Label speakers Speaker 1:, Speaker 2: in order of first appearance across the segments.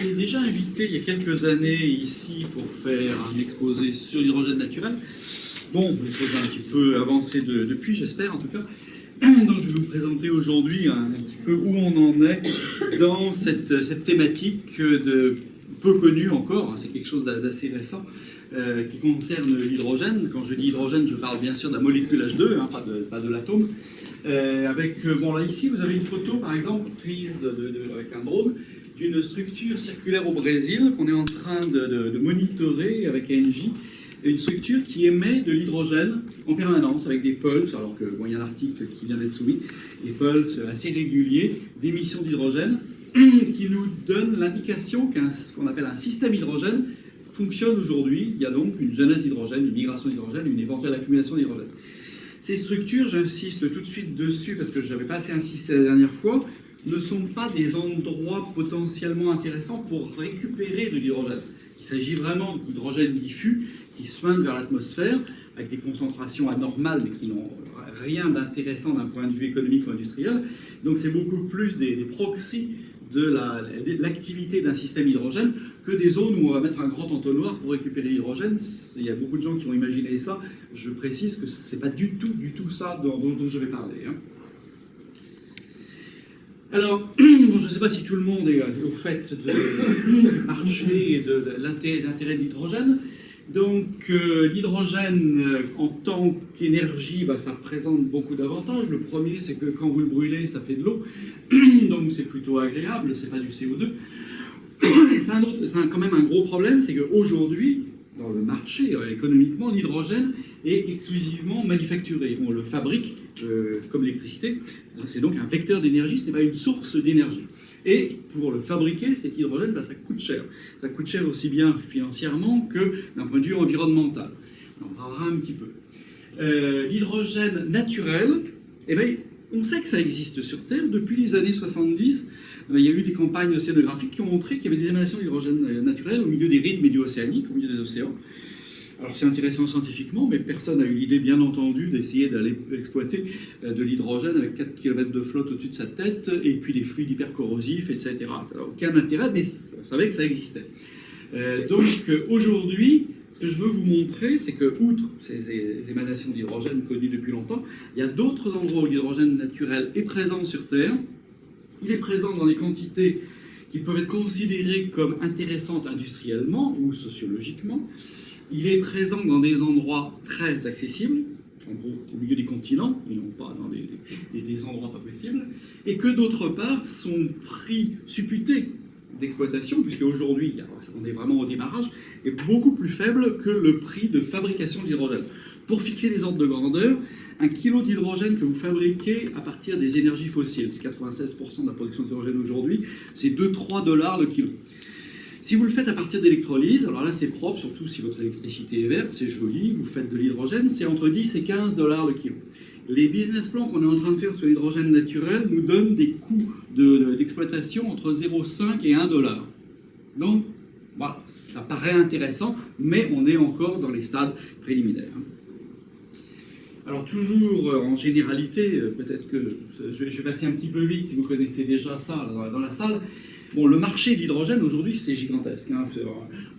Speaker 1: été déjà invité il y a quelques années ici pour faire un exposé sur l'hydrogène naturel. Bon, les choses ont un petit peu avancé depuis, j'espère en tout cas. Donc je vais vous présenter aujourd'hui un petit peu où on en est dans cette thématique peu connue encore, c'est quelque chose d'assez récent, qui concerne l'hydrogène. Quand je dis hydrogène, je parle bien sûr de la molécule H2, hein, pas de l'atome. Bon là ici, vous avez une photo par exemple prise avec un drone d'une structure circulaire au Brésil qu'on est en train de monitorer avec ENGIE. Une structure qui émet de l'hydrogène en permanence avec des pulses, alors que bon, il y a un article qui vient d'être soumis, des pulses assez réguliers d'émission d'hydrogène qui nous donne l'indication ce qu'on appelle un système hydrogène fonctionne aujourd'hui. Il y a donc une genèse d'hydrogène, une migration d'hydrogène, une éventuelle accumulation d'hydrogène. Ces structures, j'insiste tout de suite dessus parce que je n'avais pas assez insisté la dernière fois, ne sont pas des endroits potentiellement intéressants pour récupérer de l'hydrogène. Il s'agit vraiment d'hydrogène diffus qui soignent vers l'atmosphère avec des concentrations anormales mais qui n'ont rien d'intéressant d'un point de vue économique ou industriel. Donc c'est beaucoup plus des proxys de l'activité d'un système hydrogène que des zones où on va mettre un grand entonnoir pour récupérer l'hydrogène. Il y a beaucoup de gens qui ont imaginé ça. Je précise que ce n'est pas du tout ça dont je vais parler. Hein. Alors, bon, je ne sais pas si tout le monde est au fait du marché et de l'intérêt de l'hydrogène. Donc l'hydrogène en tant qu'énergie, ça présente beaucoup d'avantages. Le premier, c'est que quand vous le brûlez, ça fait de l'eau. Donc c'est plutôt agréable, c'est pas du CO2. Et c'est quand même un gros problème, c'est qu'aujourd'hui, dans le marché, économiquement, l'hydrogène est exclusivement manufacturé. On le fabrique comme l'électricité. C'est donc un vecteur d'énergie, ce n'est pas une source d'énergie. Et pour le fabriquer, cet hydrogène, ça coûte cher. Ça coûte cher aussi bien financièrement que d'un point de vue environnemental. On en parlera un petit peu. L'hydrogène naturel, on sait que ça existe sur Terre. Depuis les années 70, il y a eu des campagnes océanographiques qui ont montré qu'il y avait des émanations d'hydrogène naturel au milieu des rides médio-océaniques, au milieu des océans. Alors c'est intéressant scientifiquement, mais personne n'a eu l'idée, bien entendu, d'essayer d'aller exploiter de l'hydrogène avec 4 km de flotte au-dessus de sa tête, et puis des fluides hypercorrosifs, etc. Alors, aucun intérêt, mais on savait que ça existait. Donc aujourd'hui, ce que je veux vous montrer, c'est que, outre ces émanations d'hydrogène connues depuis longtemps, il y a d'autres endroits où l'hydrogène naturel est présent sur Terre. Il est présent dans des quantités qui peuvent être considérées comme intéressantes industriellement ou sociologiquement. Il est présent dans des endroits très accessibles, en gros au milieu des continents, et non pas dans des endroits pas possibles, et que d'autre part, son prix supputé d'exploitation, puisque aujourd'hui, on est vraiment au démarrage, est beaucoup plus faible que le prix de fabrication de l'hydrogène. Pour fixer les ordres de grandeur, un kilo d'hydrogène que vous fabriquez à partir des énergies fossiles, c'est 96% de la production d'hydrogène aujourd'hui, c'est 2-3 $ le kilo. Si vous le faites à partir d'électrolyse, alors là c'est propre, surtout si votre électricité est verte, c'est joli, vous faites de l'hydrogène, c'est entre 10 et 15 $ le kilo. Les business plans qu'on est en train de faire sur l'hydrogène naturel nous donnent des coûts d'exploitation entre 0,5 et 1 $. Donc, voilà, ça paraît intéressant, mais on est encore dans les stades préliminaires. Alors toujours en généralité, peut-être que je vais passer un petit peu vite si vous connaissez déjà ça dans la salle. Bon, le marché de l'hydrogène aujourd'hui, c'est gigantesque. Hein.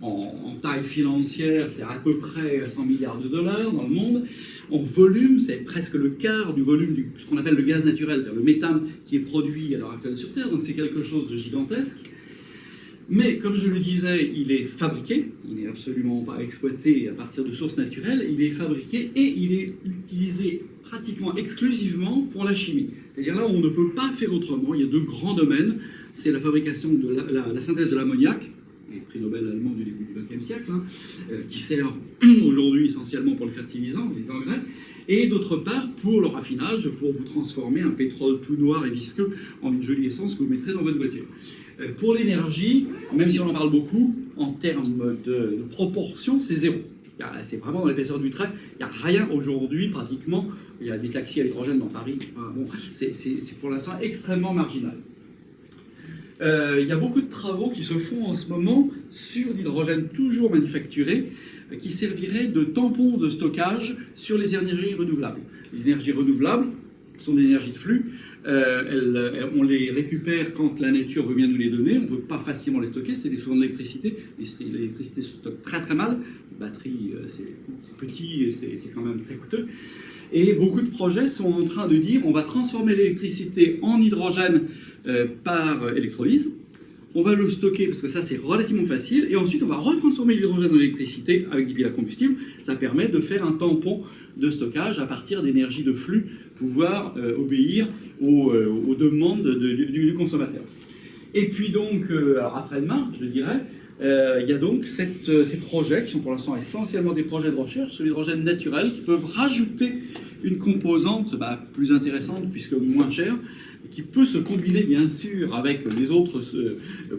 Speaker 1: En taille financière, c'est à peu près 100 milliards de dollars dans le monde. En volume, c'est presque le quart du volume de ce qu'on appelle le gaz naturel, c'est-à-dire le méthane qui est produit à l'heure actuelle sur Terre. Donc c'est quelque chose de gigantesque. Mais comme je le disais, il est fabriqué, il n'est absolument pas exploité à partir de sources naturelles, il est fabriqué et il est utilisé pratiquement exclusivement pour la chimie. C'est-à-dire là où on ne peut pas faire autrement, il y a deux grands domaines, c'est la fabrication de la synthèse de l'ammoniac, le prix Nobel allemand du début du XXe siècle, qui sert aujourd'hui essentiellement pour le fertilisant, les engrais, et d'autre part pour le raffinage, pour vous transformer un pétrole tout noir et visqueux en une jolie essence que vous mettrez dans votre voiture. Pour l'énergie, même si on en parle beaucoup, en termes de proportion, c'est zéro. C'est vraiment dans l'épaisseur du trait. Il n'y a rien aujourd'hui, pratiquement. Il y a des taxis à l'hydrogène dans Paris. Enfin, bon, c'est pour l'instant extrêmement marginal. Il y a beaucoup de travaux qui se font en ce moment sur l'hydrogène toujours manufacturé, qui servirait de tampon de stockage sur les énergies renouvelables. Les énergies renouvelables, sont des énergies de flux. On les récupère quand la nature veut bien nous les donner. On ne peut pas facilement les stocker. C'est souvent de l'électricité. L'électricité se stocke très très mal. La batterie, c'est petit et c'est quand même très coûteux. Et beaucoup de projets sont en train de dire on va transformer l'électricité en hydrogène par électrolyse. On va le stocker parce que ça c'est relativement facile. Et ensuite on va retransformer l'hydrogène en électricité avec des piles à combustible. Ça permet de faire un tampon de stockage à partir d'énergie de flux, pouvoir obéir aux demandes du consommateur. Et puis donc, alors après-demain, je dirais, il y a donc ces projets qui sont pour l'instant essentiellement des projets de recherche sur l'hydrogène naturel qui peuvent rajouter une composante plus intéressante puisque moins chère, qui peut se combiner bien sûr avec les autres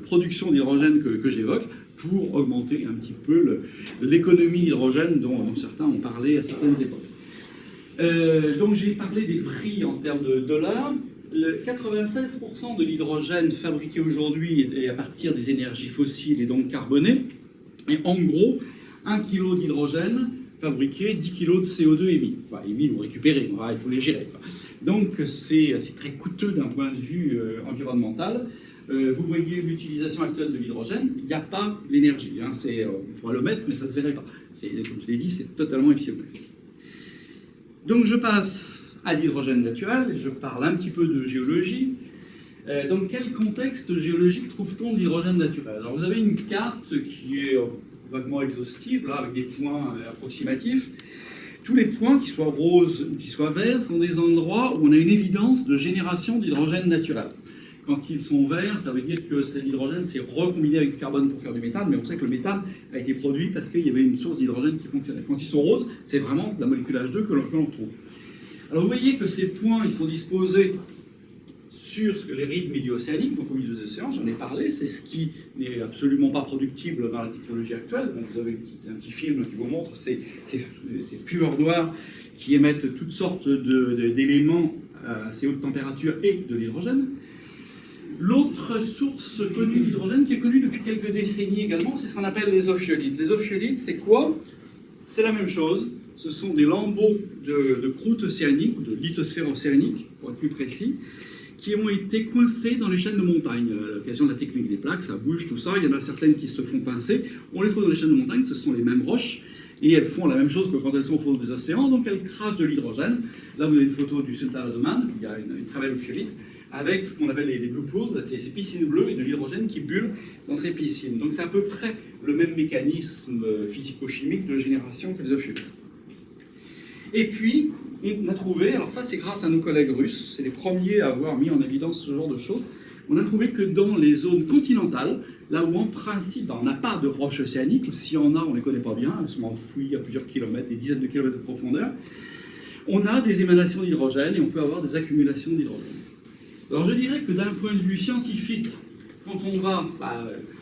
Speaker 1: productions d'hydrogène que j'évoque pour augmenter un petit peu l'économie hydrogène dont certains ont parlé à certaines époques. Donc j'ai parlé des prix en termes de dollars. 96% de l'hydrogène fabriqué aujourd'hui est à partir des énergies fossiles et donc carbonées. Et en gros, 1 kg d'hydrogène fabriqué 10 kg de CO2 émis. Enfin, émis ou récupérés, il faut les gérer. Donc c'est très coûteux d'un point de vue environnemental. Vous voyez l'utilisation actuelle de l'hydrogène, il n'y a pas l'énergie. On pourra le mettre, mais ça ne se verrait pas. Comme je l'ai dit, c'est totalement épsionnel. Donc je passe à l'hydrogène naturel, et je parle un petit peu de géologie. Dans quel contexte géologique trouve-t-on l'hydrogène naturel? Alors vous avez une carte qui est vaguement exhaustive, là, avec des points approximatifs. Tous les points, qu'ils soient roses ou qu'ils soient verts, sont des endroits où on a une évidence de génération d'hydrogène naturel. Quand ils sont verts, ça veut dire que l'hydrogène s'est recombiné avec du carbone pour faire du méthane, mais on sait que le méthane a été produit parce qu'il y avait une source d'hydrogène qui fonctionnait. Quand ils sont roses, c'est vraiment de la molécule H2 que l'on trouve. Alors vous voyez que ces points, ils sont disposés sur les rives milieu-océaniques, donc au milieu des océans, j'en ai parlé, c'est ce qui n'est absolument pas productible dans la technologie actuelle. Donc vous avez un petit film qui vous montre ces fumeurs noirs qui émettent toutes sortes d'éléments à assez haute température et de l'hydrogène. L'autre source connue d'hydrogène, qui est connue depuis quelques décennies également, c'est ce qu'on appelle les ophiolites. Les ophiolites, c'est quoi? C'est la même chose. Ce sont des lambeaux de croûte océanique, ou de lithosphère océanique, pour être plus précis, qui ont été coincés dans les chaînes de montagne. À l'occasion de la technique des plaques, ça bouge, tout ça. Il y en a certaines qui se font pincer. On les trouve dans les chaînes de montagne, ce sont les mêmes roches, et elles font la même chose que quand elles sont au fond des océans, donc elles crachent de l'hydrogène. Là, vous avez une photo du sultan d'Oman, il y a une très belle ophiolite, avec ce qu'on appelle les blue pools, ces piscines bleues et de l'hydrogène qui bulle dans ces piscines. Donc c'est à peu près le même mécanisme physico-chimique de génération que les ophiolites. Et puis, on a trouvé, alors ça c'est grâce à nos collègues russes, c'est les premiers à avoir mis en évidence ce genre de choses, on a trouvé que dans les zones continentales, là où en principe on n'a pas de roches océaniques, ou s'il y en a, on ne les connaît pas bien, elles sont enfouies à plusieurs kilomètres, des dizaines de kilomètres de profondeur, on a des émanations d'hydrogène et on peut avoir des accumulations d'hydrogène. Alors je dirais que d'un point de vue scientifique, quand on va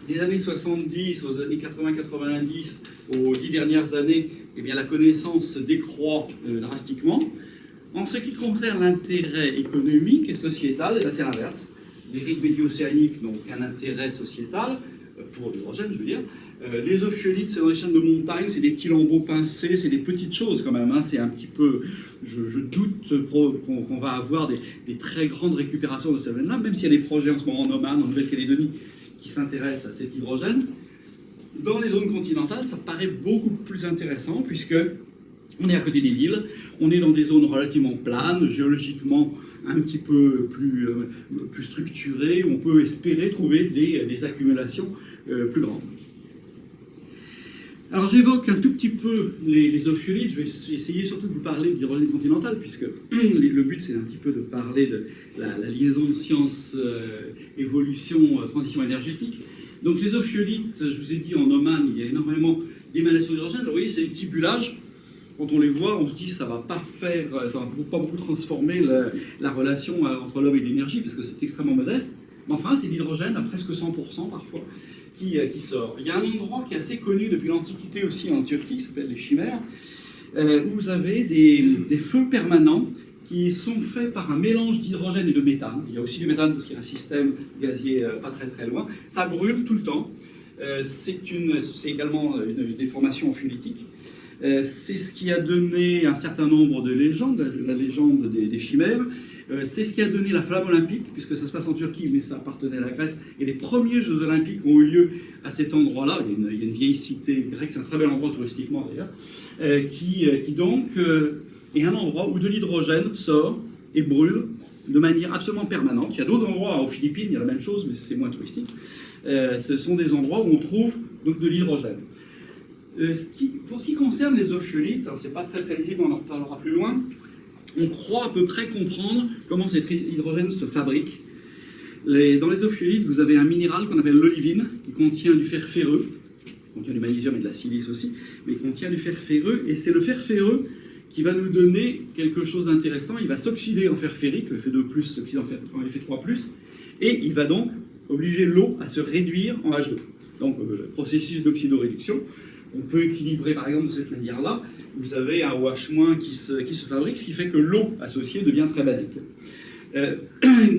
Speaker 1: des années 70 aux années 80-90, aux 10 dernières années, eh bien, la connaissance décroît drastiquement. En ce qui concerne l'intérêt économique et sociétal, c'est l'inverse. Les rives médio-océaniques n'ont aucun intérêt sociétal, pour l'hydrogène, je veux dire. Les ophiolites, c'est dans les chaînes de montagne, c'est des petits lambeaux pincés, c'est des petites choses quand même. C'est un petit peu... Je doute qu'on va avoir des très grandes récupérations de ce domaine-là, même s'il y a des projets en ce moment en Oman, en Nouvelle-Calédonie, qui s'intéressent à cet hydrogène. Dans les zones continentales, ça paraît beaucoup plus intéressant, puisque on est à côté des villes, on est dans des zones relativement planes, géologiquement un petit peu plus structurées, où on peut espérer trouver des accumulations plus grandes. Alors j'évoque un tout petit peu les ophiolites, je vais essayer surtout de vous parler de l'hydrogène continental, puisque le but c'est un petit peu de parler de la liaison de sciences, évolution, transition énergétique. Donc les ophiolites, je vous ai dit en Oman, il y a énormément d'émanations d'hydrogène. Vous voyez, c'est des petits bullages. Quand on les voit, on se dit ça va pas beaucoup transformer la relation entre l'homme et l'énergie, parce que c'est extrêmement modeste. Mais enfin, c'est l'hydrogène à presque 100% parfois qui sort. Il y a un endroit qui est assez connu depuis l'Antiquité aussi en Turquie, qui s'appelle les Chimères, où vous avez des feux permanents qui sont faits par un mélange d'hydrogène et de méthane. Il y a aussi du méthane parce qu'il y a un système gazier pas très loin. Ça brûle tout le temps. C'est également une déformation ophiolitique. C'est ce qui a donné un certain nombre de légendes, la légende des chimères. C'est ce qui a donné la flamme olympique, puisque ça se passe en Turquie, mais ça appartenait à la Grèce. Et les premiers Jeux olympiques ont eu lieu à cet endroit-là. Il y a une vieille cité grecque, c'est un très bel endroit touristiquement d'ailleurs, qui donc est un endroit où de l'hydrogène sort et brûle de manière absolument permanente. Il y a d'autres endroits, aux Philippines, il y a la même chose, mais c'est moins touristique. Ce sont des endroits où on trouve donc de l'hydrogène. Pour ce qui concerne les ophiolites, alors c'est pas très lisible, on en reparlera plus loin, on croit à peu près comprendre comment cet hydrogène se fabrique. Dans les ophiolites, vous avez un minéral qu'on appelle l'olivine, qui contient du fer ferreux, qui contient du magnésium et de la silice aussi, mais qui contient du fer ferreux, et c'est le fer ferreux qui va nous donner quelque chose d'intéressant. Il va s'oxyder en fer ferrique, le Fe2+, s'oxyde en Fe3+, et il va donc obliger l'eau à se réduire en H2. Donc, le processus d'oxydoréduction, on peut équilibrer par exemple de cette manière-là. Vous avez un OH- qui se fabrique, ce qui fait que l'eau associée devient très basique.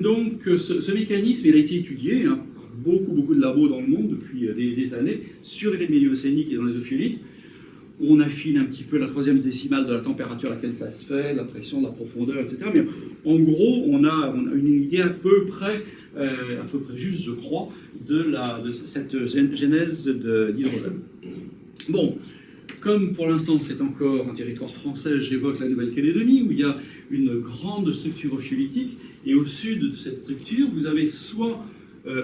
Speaker 1: Donc ce mécanisme, il a été étudié par beaucoup de labos dans le monde depuis des années sur les milieux océaniques et dans les ophiolites. On affine un petit peu la troisième décimale de la température à laquelle ça se fait, la pression, la profondeur, etc. Mais en gros, on a une idée à peu près juste, je crois, de cette genèse d'hydrogène. Bon, comme pour l'instant c'est encore un territoire français, j'évoque la Nouvelle-Calédonie, où il y a une grande structure ophiolitique, et au sud de cette structure, vous avez soit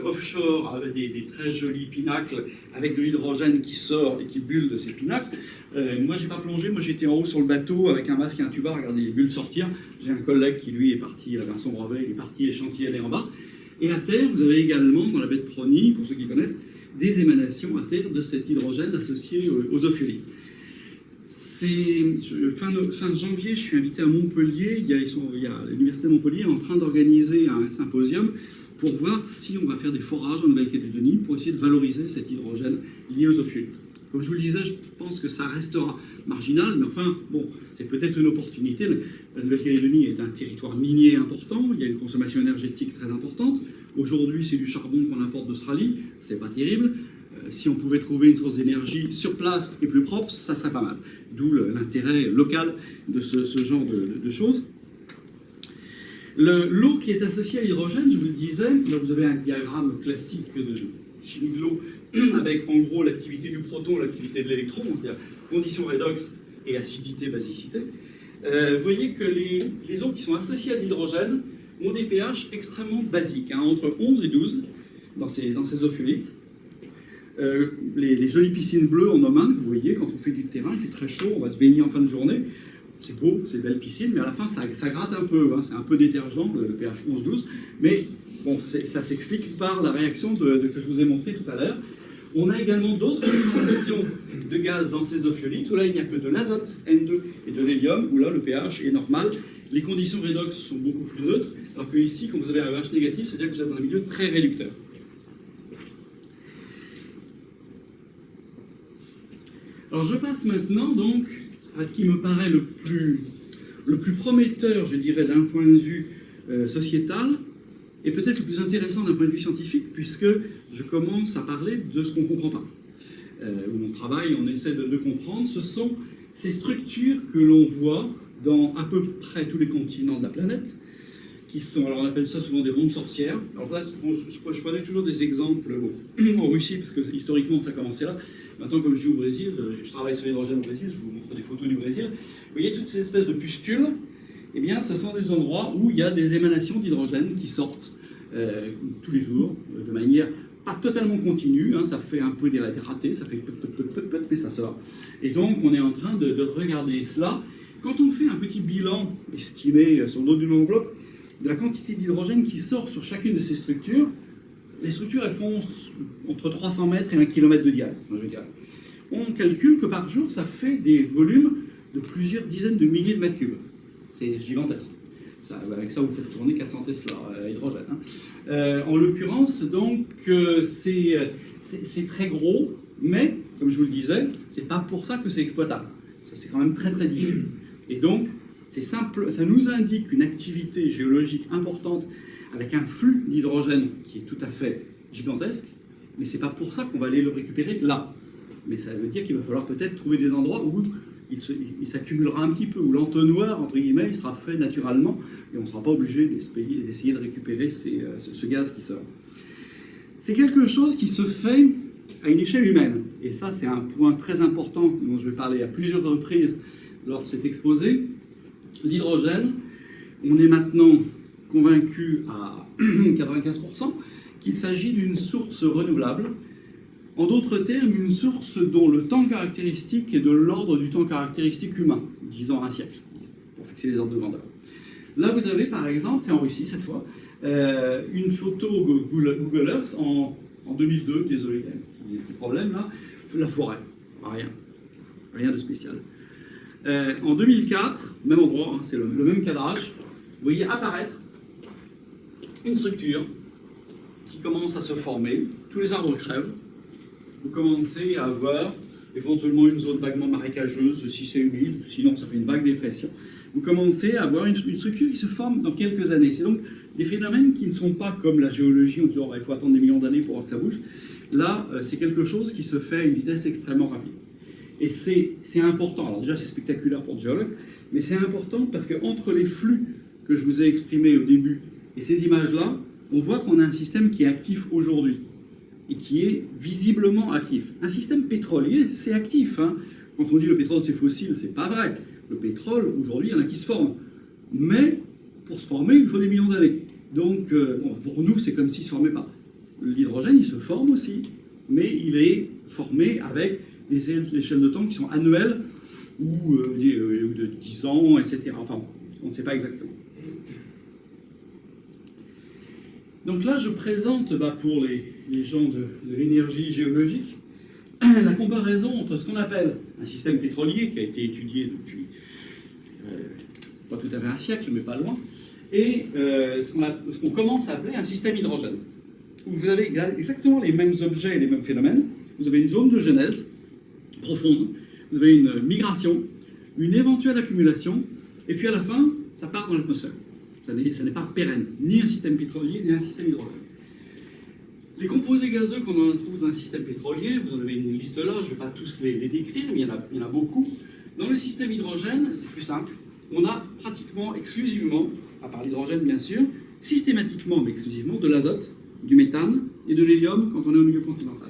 Speaker 1: offshore, avec des très jolis pinacles, avec de l'hydrogène qui sort et qui bulle de ces pinacles. Moi, j'ai pas plongé, moi j'étais en haut sur le bateau avec un masque et un tuba, regardez les bulles sortir. J'ai un collègue qui, lui, est parti, il avait un son brevet, il est parti échantiller aller en bas. Et à terre, vous avez également, dans la baie de Prony, pour ceux qui connaissent, des émanations à terre de cet hydrogène associé aux ophiolites. Fin janvier, je suis invité à Montpellier. L'université de Montpellier est en train d'organiser un symposium pour voir si on va faire des forages en Nouvelle-Calédonie pour essayer de valoriser cet hydrogène lié aux ophiolites. Comme je vous le disais, je pense que ça restera marginal, mais enfin, bon, c'est peut-être une opportunité. La Nouvelle-Calédonie est un territoire minier important, il y a une consommation énergétique très importante. Aujourd'hui, c'est du charbon qu'on importe d'Australie, c'est pas terrible. Si on pouvait trouver une source d'énergie sur place et plus propre, ça serait pas mal. D'où l'intérêt local de ce genre de choses. L'eau qui est associée à l'hydrogène, je vous le disais, là vous avez un diagramme classique de chimie de l'eau avec en gros l'activité du proton, l'activité de l'électron, c'est-à-dire conditions redox et acidité, basicité. Vous voyez que les eaux qui sont associées à l'hydrogène ont des pH extrêmement basiques, entre 11 et 12 dans ces ophiolites. Les jolies piscines bleues en Oman, vous voyez, quand on fait du terrain, il fait très chaud, on va se baigner en fin de journée. C'est beau, c'est une belle piscine, mais à la fin, ça gratte un peu. C'est un peu détergent, le pH 11-12. Mais bon, ça s'explique par la réaction que je vous ai montrée tout à l'heure. On a également d'autres générations de gaz dans ces ophiolites, où là, il n'y a que de l'azote, N2, et de l'hélium, où là, le pH est normal. Les conditions redox sont beaucoup plus neutres, alors que ici, quand vous avez un pH négatif, c'est-à-dire que vous êtes dans un milieu très réducteur. Alors je passe maintenant donc à ce qui me paraît le plus prometteur, je dirais, d'un point de vue sociétal, et peut-être le plus intéressant d'un point de vue scientifique, puisque je commence à parler de ce qu'on ne comprend pas. Où mon travail, on essaie de comprendre, ce sont ces structures que l'on voit dans à peu près tous les continents de la planète, qui sont, alors on appelle ça souvent des rondes sorcières. Alors là, je prenais toujours des exemples en Russie, parce que historiquement ça commençait là. Maintenant, comme je vis au Brésil, je travaille sur l'hydrogène au Brésil, je vous montre des photos du Brésil. Vous voyez toutes ces espèces de pustules, eh bien, ce sont des endroits où il y a des émanations d'hydrogène qui sortent tous les jours, de manière pas totalement continue, ça fait un peu des ratés, ça fait peut, mais ça sort. Et donc, on est en train de regarder cela. Quand on fait un petit bilan estimé sur le dos d'une enveloppe, de la quantité d'hydrogène qui sort sur chacune de ces structures, les structures, elles font entre 300 mètres et 1 km de diamètre. On calcule que par jour, ça fait des volumes de plusieurs dizaines de milliers de mètres cubes. C'est gigantesque. Avec ça, vous faites tourner 400 Tesla à hydrogène. En l'occurrence, donc, c'est très gros, mais, comme je vous le disais, c'est pas pour ça que c'est exploitable. Ça, c'est quand même très très diffus. Et donc, c'est simple, ça nous indique une activité géologique importante avec un flux d'hydrogène qui est tout à fait gigantesque, mais c'est pas pour ça qu'on va aller le récupérer là. Mais ça veut dire qu'il va falloir peut-être trouver des endroits où il s'accumulera un petit peu, ou l'entonnoir, entre guillemets, il sera fait naturellement, et on ne sera pas obligé d'essayer de récupérer ce gaz qui sort. C'est quelque chose qui se fait à une échelle humaine. Et ça, c'est un point très important dont je vais parler à plusieurs reprises lors de cet exposé. L'hydrogène, on est maintenant convaincu à 95% qu'il s'agit d'une source renouvelable. En d'autres termes, une source dont le temps caractéristique est de l'ordre du temps caractéristique humain, disons un siècle, pour fixer les ordres de grandeur. Là, vous avez, par exemple, c'est en Russie cette fois, une photo Google Earth en 2002, désolé, il y a des problèmes là, la forêt, rien de spécial. En 2004, même endroit, hein, c'est le même cadrage, vous voyez apparaître une structure qui commence à se former, tous les arbres crèvent, vous commencez à avoir éventuellement une zone vaguement marécageuse si c'est humide, sinon ça fait une vague dépression. Vous commencez à avoir une structure qui se forme dans quelques années. C'est donc des phénomènes qui ne sont pas comme la géologie, on dit il faut attendre des millions d'années pour voir que ça bouge. Là, c'est quelque chose qui se fait à une vitesse extrêmement rapide. Et c'est important. Alors déjà, c'est spectaculaire pour le géologue, mais c'est important parce qu'entre les flux que je vous ai exprimés au début et ces images-là, on voit qu'on a un système qui est actif aujourd'hui et qui est visiblement actif. Un système pétrolier, c'est actif. Hein. Quand on dit le pétrole, c'est fossile, c'est pas vrai. Le pétrole, aujourd'hui, il y en a qui se forment. Mais pour se former, il faut des millions d'années. Donc, pour nous, c'est comme s'il ne se formait pas. L'hydrogène, il se forme aussi, mais il est formé avec des échelles de temps qui sont annuelles ou de 10 ans, etc. Enfin, on ne sait pas exactement. Donc là, je présente, pour les gens de l'énergie géologique, la comparaison entre ce qu'on appelle un système pétrolier, qui a été étudié depuis pas tout à fait un siècle, mais pas loin, et ce qu'on commence à appeler un système hydrogène, où vous avez exactement les mêmes objets et les mêmes phénomènes. Vous avez une zone de genèse profonde, vous avez une migration, une éventuelle accumulation, et puis à la fin, ça part dans l'atmosphère. Ça n'est pas pérenne, ni un système pétrolier, ni un système hydrogène. Les composés gazeux qu'on en trouve dans un système pétrolier, vous en avez une liste là, je ne vais pas tous les décrire, mais il y en a beaucoup. Dans le système hydrogène, c'est plus simple. On a pratiquement exclusivement, à part l'hydrogène bien sûr, systématiquement mais exclusivement de l'azote, du méthane et de l'hélium quand on est au milieu continental.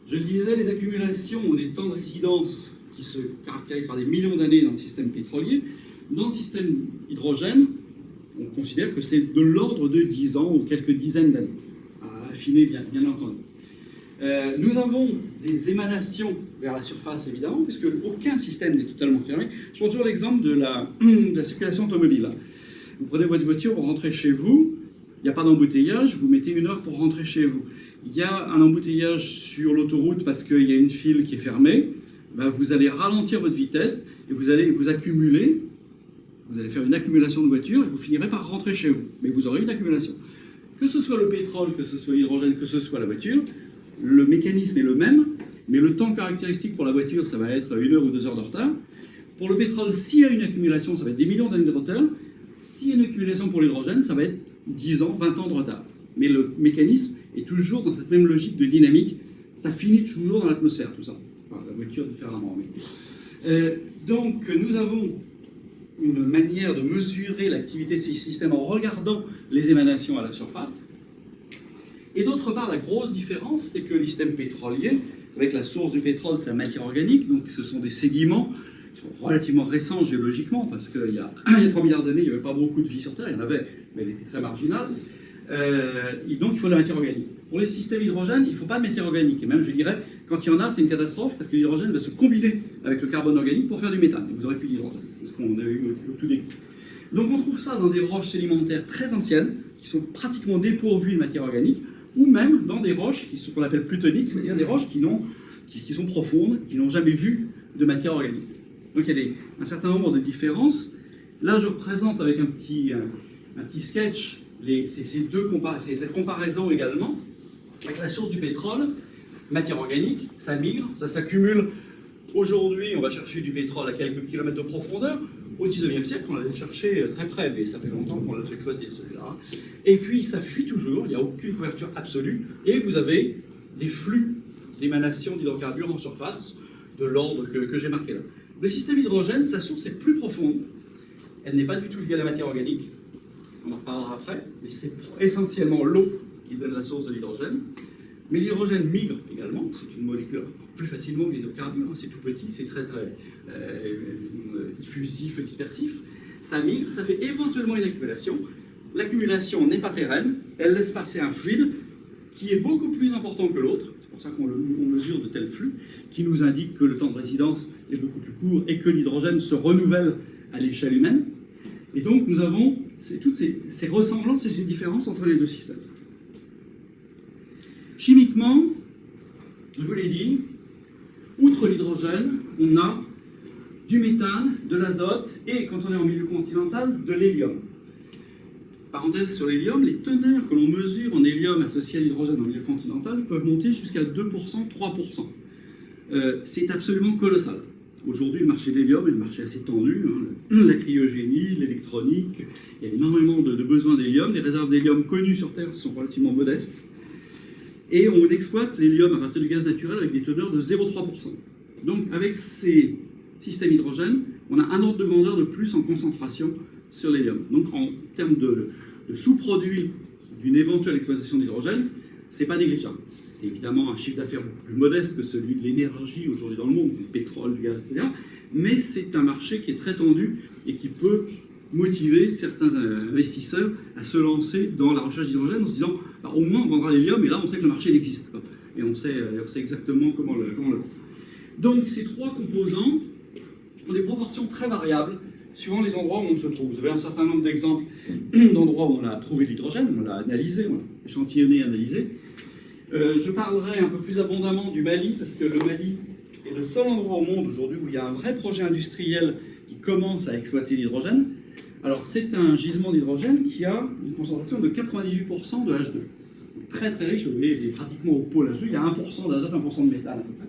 Speaker 1: Je le disais, les accumulations ont des temps de résidence qui se caractérisent par des millions d'années dans le système pétrolier. Dans le système hydrogène, on considère que c'est de l'ordre de 10 ans ou quelques dizaines d'années, à affiner bien entendu. Nous avons des émanations vers la surface, évidemment, puisque aucun système n'est totalement fermé. Je prends toujours l'exemple de la circulation automobile. Vous prenez votre voiture, vous rentrez chez vous, il n'y a pas d'embouteillage, vous mettez 1 heure pour rentrer chez vous. Il y a un embouteillage sur l'autoroute parce qu'il y a une file qui est fermée, vous allez ralentir votre vitesse et vous allez vous accumuler, vous allez faire une accumulation de voitures et vous finirez par rentrer chez vous. Mais vous aurez une accumulation. Que ce soit le pétrole, que ce soit l'hydrogène, que ce soit la voiture, le mécanisme est le même, mais le temps caractéristique pour la voiture, ça va être 1 heure ou 2 heures de retard. Pour le pétrole, s'il y a une accumulation, ça va être des millions d'années de retard. S'il y a une accumulation pour l'hydrogène, ça va être 10 ans, 20 ans de retard. Mais le mécanisme est toujours dans cette même logique de dynamique. Ça finit toujours dans l'atmosphère, tout ça. Enfin, la voiture différemment. Donc, nous avons une manière de mesurer l'activité de ces systèmes en regardant les émanations à la surface. Et d'autre part, la grosse différence, c'est que les systèmes pétroliers, avec la source du pétrole, c'est la matière organique, donc ce sont des sédiments qui sont relativement récents géologiquement, parce qu'il y a 3 milliards d'années, il n'y avait pas beaucoup de vie sur Terre, il y en avait, mais elle était très marginale. Et donc il faut de la matière organique. Pour les systèmes hydrogène, il ne faut pas de matière organique. Et même, je dirais, quand il y en a, c'est une catastrophe, parce que l'hydrogène va se combiner avec le carbone organique pour faire du méthane. Et vous n'aurez plus d'hydrogène. C'est ce qu'on avait eu au tout début. Donc on trouve ça dans des roches sédimentaires très anciennes, qui sont pratiquement dépourvues de matière organique, ou même dans des roches qui sont qu'on appelle plutoniques, c'est-à-dire des roches qui sont profondes, qui n'ont jamais vu de matière organique. Donc il y a un certain nombre de différences. Là, je représente avec un petit sketch cette comparaison également avec la source du pétrole, matière organique, ça migre, ça s'accumule. Aujourd'hui, on va chercher du pétrole à quelques kilomètres de profondeur. Au 19e siècle, on allait chercher très près, mais ça fait longtemps qu'on l'a exploité, celui-là. Et puis, ça fuit toujours, il n'y a aucune couverture absolue, et vous avez des flux d'émanation d'hydrocarbures en surface, de l'ordre que j'ai marqué là. Le système hydrogène, sa source est plus profonde. Elle n'est pas du tout liée à la matière organique. On en reparlera après. Mais c'est essentiellement l'eau qui donne la source de l'hydrogène. Mais l'hydrogène migre également. C'est une molécule plus facilement que les hydrocarbures. C'est tout petit, c'est très diffusif, dispersif. Ça migre, ça fait éventuellement une accumulation. L'accumulation n'est pas pérenne. Elle laisse passer un fluide qui est beaucoup plus important que l'autre. C'est pour ça qu'on mesure de tels flux, qui nous indique que le temps de résidence est beaucoup plus court et que l'hydrogène se renouvelle à l'échelle humaine. Et donc nous avons toutes ces ressemblances et ces différences entre les deux systèmes. Chimiquement, je vous l'ai dit, outre l'hydrogène, on a du méthane, de l'azote et, quand on est en milieu continental, de l'hélium. Parenthèse sur l'hélium, les teneurs que l'on mesure en hélium associé à l'hydrogène en milieu continental peuvent monter jusqu'à 2%, 3%. C'est absolument colossal. Aujourd'hui, le marché de l'hélium est un marché assez tendu. La cryogénie, l'électronique, il y a énormément de besoins d'hélium. Les réserves d'hélium connues sur Terre sont relativement modestes. Et on exploite l'hélium à partir du gaz naturel avec des teneurs de 0,3%. Donc, avec ces systèmes hydrogène, on a un ordre de grandeur de plus en concentration sur l'hélium. Donc, en termes de sous-produits d'une éventuelle exploitation d'hydrogène, c'est pas négligeable. C'est évidemment un chiffre d'affaires beaucoup plus modeste que celui de l'énergie aujourd'hui dans le monde, du pétrole, du gaz, etc. Mais c'est un marché qui est très tendu et qui peut motiver certains investisseurs à se lancer dans la recherche d'hydrogène en se disant bah, au moins on vendra l'hélium et là on sait que le marché il existe. Quoi. Et on sait exactement comment le vendre. Donc ces trois composants ont des proportions très variables suivant les endroits où on se trouve. Vous avez un certain nombre d'exemples d'endroits où on a trouvé de l'hydrogène, on l'a analysé, on l'a échantillonné, analysé. Je parlerai un peu plus abondamment du Mali, parce que le Mali est le seul endroit au monde aujourd'hui où il y a un vrai projet industriel qui commence à exploiter l'hydrogène. Alors c'est un gisement d'hydrogène qui a une concentration de 98% de H2. Très très riche, vous voyez, il est pratiquement au pôle H2, il y a 1% d'azote, 1% de méthane à peu près.